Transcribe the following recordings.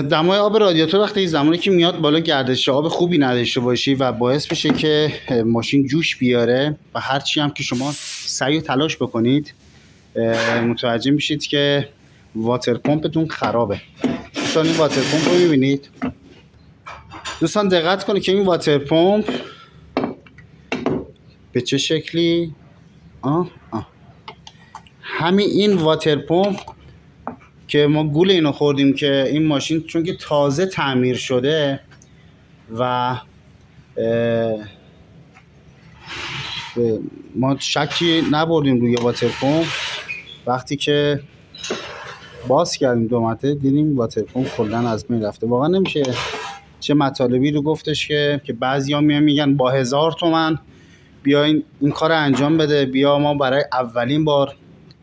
دمای آب رادیاتور وقتی زمانی که میاد بالا گردش آب خوبی نداشته باشی و باعث بشه که ماشین جوش بیاره و هرچی هم که شما سعی و تلاش بکنید متوجه میشید که واتر پمپتون خرابه. دوستان این واتر پمپ رو میبینید؟ دوستان دقت کنید که این واتر پمپ به چه شکلی همین این واتر پمپ که ما گول اینو خوردیم که این ماشین چون که تازه تعمیر شده و ما شکی نبردیم روی واتر پمپ، وقتی که باز کردیم دو مرتبه دیدیم واتر پمپ کلا از بین رفته. واقعا نمیشه چه مطالبی رو گفتش که بعضیا میگن با 1000 تومان بیا این کار انجام بده، بیا ما برای اولین بار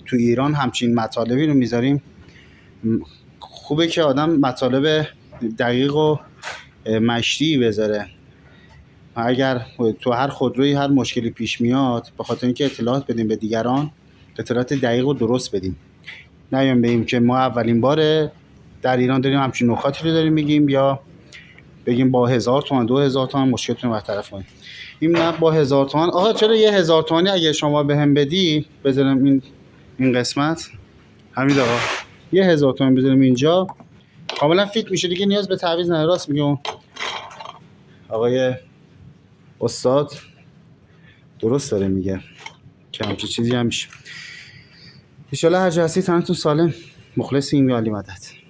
تو ایران همچین مطالبی رو میذاریم. خوبه که آدم مطالب دقیق و مشتی بذاره. اگر تو هر خودروی هر مشکلی پیش میاد، به خاطر اینکه اطلاعات بدیم به دیگران، اطلاعات دقیق و درست بدیم، نیام بگیم که ما اولین باره در ایران داریم همچین نکاتی رو داریم میگیم، یا بگیم با 1000 تومان 2000 تومان مشکلتون رو برطرف کنیم. این نه با 1000 تومان. آقا چرا یه 1000 تومانی اگه شما بهم بدی بذارم این قسمت، همین آقا یه 1000 تومان بذارم اینجا کاملا فیت میشه دیگه، نیاز به تعویض نداره. راست میگم آقای استاد درست داره میگه که همچین چیزی هم میشه. ان شاءالله هر جا هستید تنتون سالم. مخلصیم. یا علی مدد.